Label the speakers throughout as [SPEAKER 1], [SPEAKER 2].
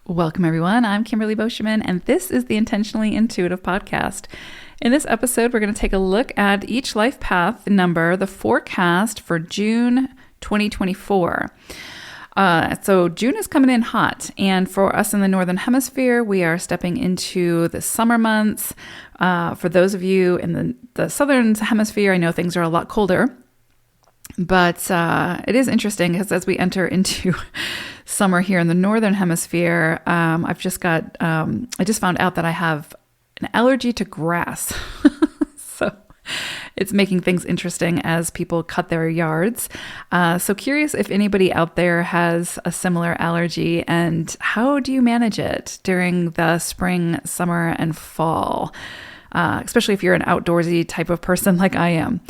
[SPEAKER 1] Welcome, everyone. I'm Kimberly Boschman, and this is the Intentionally Intuitive podcast. In this episode, we're going to take a look at each life path number, the forecast for June 2024. So June is coming in hot, and for us in the Northern Hemisphere, we are stepping into the summer months. For those of you in the Southern Hemisphere, I know things are a lot colder. But it is interesting because as we enter into summer here in the Northern Hemisphere, I just found out that I have an allergy to grass. So it's making things interesting as people cut their yards. So curious if anybody out there has a similar allergy and how do you manage it during the spring, summer, and fall? Especially if you're an outdoorsy type of person like I am.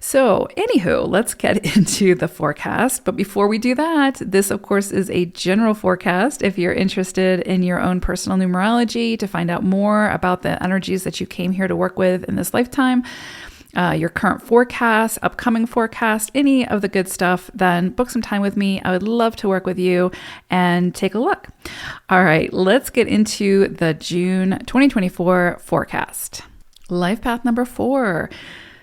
[SPEAKER 1] So anywho, let's get into the forecast. But before we do that, this of course is a general forecast. If you're interested in your own personal numerology to find out more about the energies that you came here to work with in this lifetime, your current forecast, upcoming forecast, any of the good stuff, then book some time with me. I would love to work with you and take a look. All right, let's get into the June 2024 forecast. Life path number 4.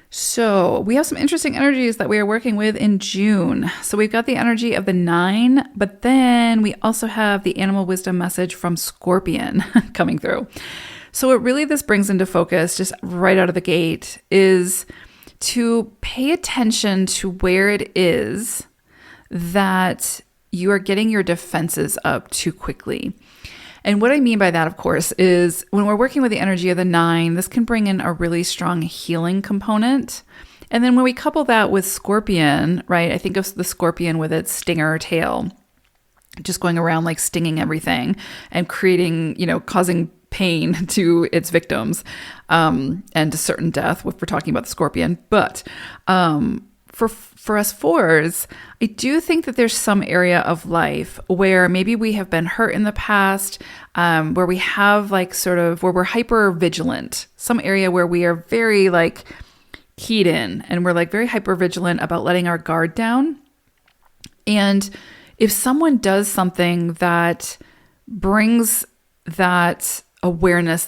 [SPEAKER 1] So we have some interesting energies that we are working with in June. So we've got the energy of the 9, but then we also have the animal wisdom message from Scorpion coming through. So what really this brings into focus just right out of the gate is to pay attention to where it is that you are getting your defenses up too quickly. And what I mean by that, of course, is when we're working with the energy of the 9, this can bring in a really strong healing component. And then when we couple that with Scorpion, right, I think of the Scorpion with its stinger tail, just going around like stinging everything and creating, causing pain to its victims, and to certain death if we're talking about the Scorpion. But for us fours, I do think that there's some area of life where maybe we have been hurt in the past, where we have where we're hyper vigilant, some area where we are very keyed in and we're very hyper vigilant about letting our guard down. And if someone does something that brings that awareness,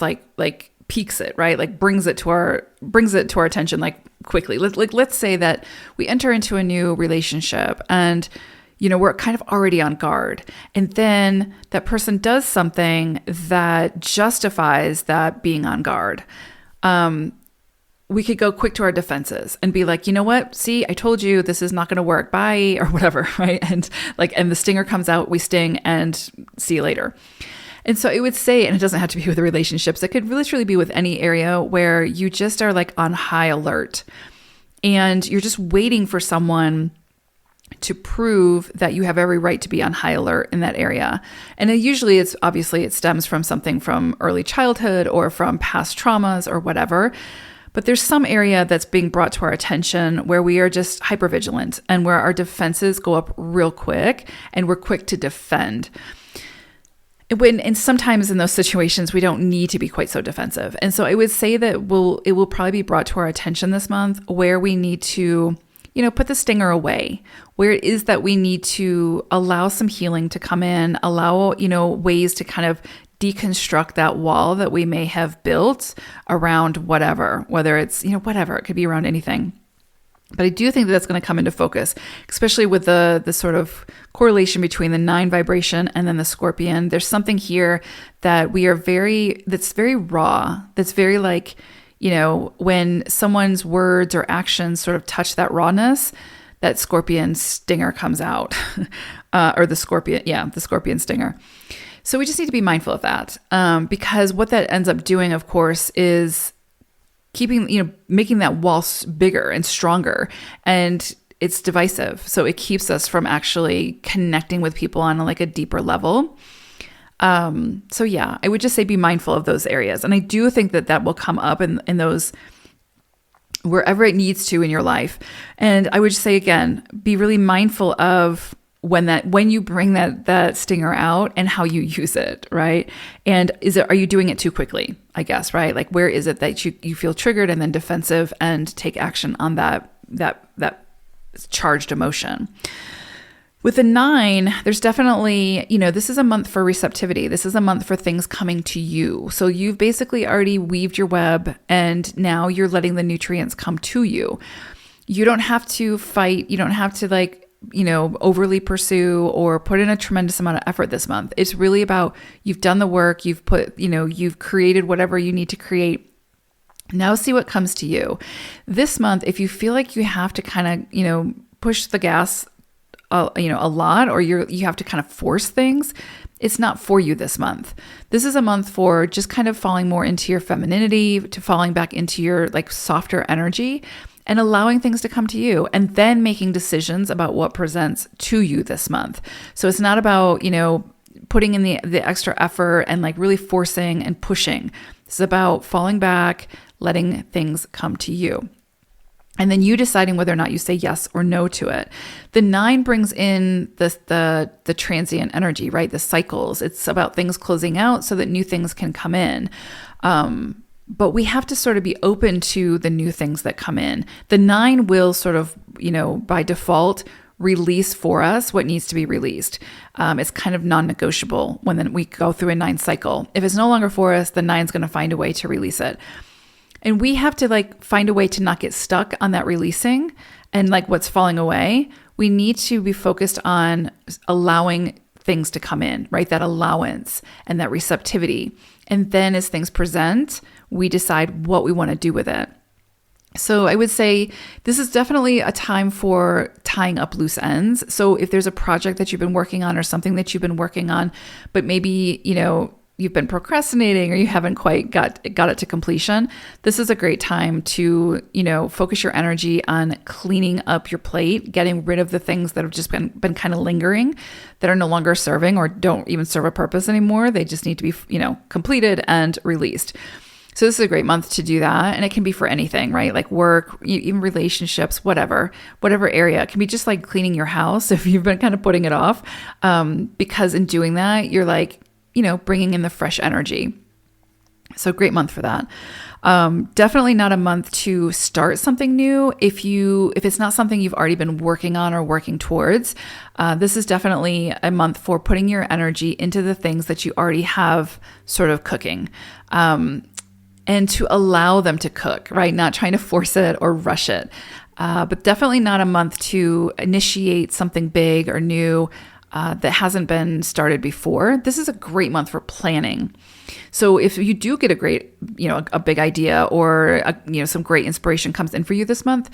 [SPEAKER 1] piques it, right? Brings it to our attention, quickly. Let's say that we enter into a new relationship and, we're kind of already on guard. And then that person does something that justifies that being on guard. We could go quick to our defenses and be like, you know what? See, I told you this is not going to work. Bye, or whatever, right? And the stinger comes out, we sting, and see you later. And so I would say, and it doesn't have to be with relationships, it could literally be with any area where you just are on high alert and you're just waiting for someone to prove that you have every right to be on high alert in that area. And usually it stems from something from early childhood or from past traumas or whatever. But there's some area that's being brought to our attention where we are just hypervigilant and where our defenses go up real quick and we're quick to defend. And sometimes in those situations, we don't need to be quite so defensive. And so I would say that it will probably be brought to our attention this month where we need to, put the stinger away, where it is that we need to allow some healing to come in, allow, ways to kind of deconstruct that wall that we may have built around whatever, whether it's, whatever, it could be around anything. But I do think that that's going to come into focus, especially with the sort of correlation between the 9 vibration and then the Scorpion. There's something here that that's very raw, that's very when someone's words or actions sort of touch that rawness, that Scorpion stinger comes out, or the Scorpion stinger. So we just need to be mindful of that, because what that ends up doing, of course, is making that wall bigger and stronger, and it's divisive. So it keeps us from actually connecting with people on a deeper level. So yeah, I would just say be mindful of those areas. And I do think that will come up in those wherever it needs to in your life. And I would just say, again, be really mindful of when you bring that stinger out and how you use it, right? And are you doing it too quickly, I guess, right? Where is it that you feel triggered and then defensive and take action on that charged emotion? With the 9, there's definitely, this is a month for receptivity. This is a month for things coming to you. So you've basically already weaved your web and now you're letting the nutrients come to you. You don't have to fight. You don't have to overly pursue or put in a tremendous amount of effort this month. It's really about you've done the work, you've created whatever you need to create. Now see what comes to you. This month, if you feel like you have to kind of, push the gas a lot, or you have to kind of force things, it's not for you this month. This is a month for just kind of falling more into your femininity, to falling back into your softer energy and allowing things to come to you, and then making decisions about what presents to you this month. So it's not about, putting in the extra effort and really forcing and pushing. It's about falling back, letting things come to you. And then you deciding whether or not you say yes or no to it. The 9 brings in the transient energy, right? The cycles. It's about things closing out so that new things can come in. But we have to sort of be open to the new things that come in. The 9 will sort of, by default, release for us what needs to be released. It's kind of non-negotiable when we go through a 9 cycle. If it's no longer for us, the 9 is going to find a way to release it. And we have to find a way to not get stuck on that releasing and what's falling away. We need to be focused on allowing things to come in, right? That allowance and that receptivity. And then as things present, we decide what we want to do with it. So I would say this is definitely a time for tying up loose ends. So if there's a project that you've been working on or something that you've been working on, but maybe, you've been procrastinating or you haven't quite got it to completion, this is a great time to, focus your energy on cleaning up your plate, getting rid of the things that have just been kind of lingering, that are no longer serving or don't even serve a purpose anymore. They just need to be, completed and released. So this is a great month to do that. And it can be for anything, right? Like work, even relationships, whatever area. It can be just cleaning your house if you've been kind of putting it off. Because in doing that, you're bringing in the fresh energy. So great month for that. Definitely not a month to start something new. If it's not something you've already been working on or working towards, this is definitely a month for putting your energy into the things that you already have sort of cooking. And to allow them to cook, right? Not trying to force it or rush it. But definitely not a month to initiate something big or new that hasn't been started before. This is a great month for planning. So if you do get a great, a big idea or some great inspiration comes in for you this month,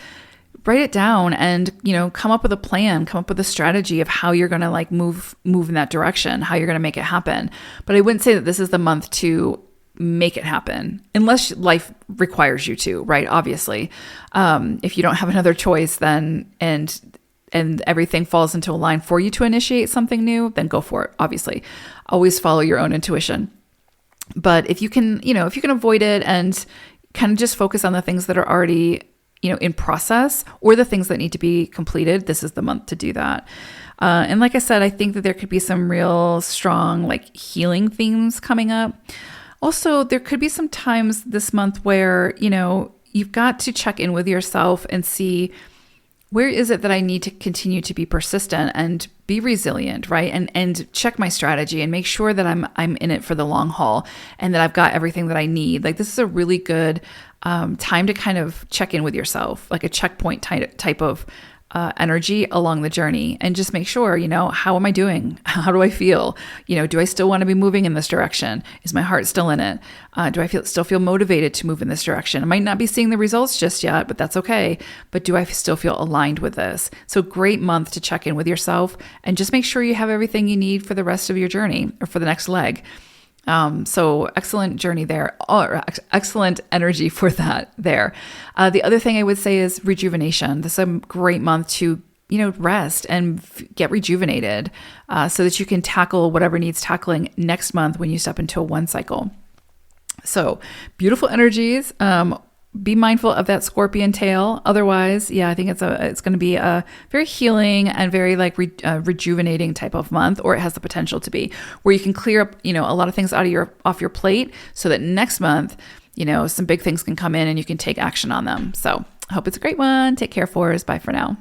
[SPEAKER 1] write it down and, come up with a plan, come up with a strategy of how you're going to move in that direction, how you're going to make it happen. But I wouldn't say that this is the month to make it happen unless life requires you to, right? Obviously, if you don't have another choice, then and everything falls into a line for you to initiate something new, then go for it. Obviously, always follow your own intuition. But if you can avoid it and kind of just focus on the things that are already, in process or the things that need to be completed, this is the month to do that. And like I said, I think that there could be some real strong healing themes coming up. Also, there could be some times this month where, you've got to check in with yourself and see, where is it that I need to continue to be persistent and be resilient, right? And check my strategy and make sure that I'm in it for the long haul and that I've got everything that I need. This is a really good time to kind of check in with yourself, like a checkpoint type of energy along the journey, and just make sure, how am I doing? How do I feel? Do I still want to be moving in this direction? Is my heart still in it? Do I still feel motivated to move in this direction? I might not be seeing the results just yet, but that's okay. But do I still feel aligned with this? So great month to check in with yourself and just make sure you have everything you need for the rest of your journey or for the next leg. So excellent journey there, or excellent energy for that there. The other thing I would say is rejuvenation. This is a great month to, rest and get rejuvenated, so that you can tackle whatever needs tackling next month when you step into a 1 cycle. So beautiful energies. Be mindful of that scorpion tail. Otherwise, I think it's going to be a very healing and very rejuvenating type of month, or it has the potential to be, where you can clear up, a lot of things off your plate so that next month, some big things can come in and you can take action on them. So I hope it's a great one. Take care, Fours. Bye for now.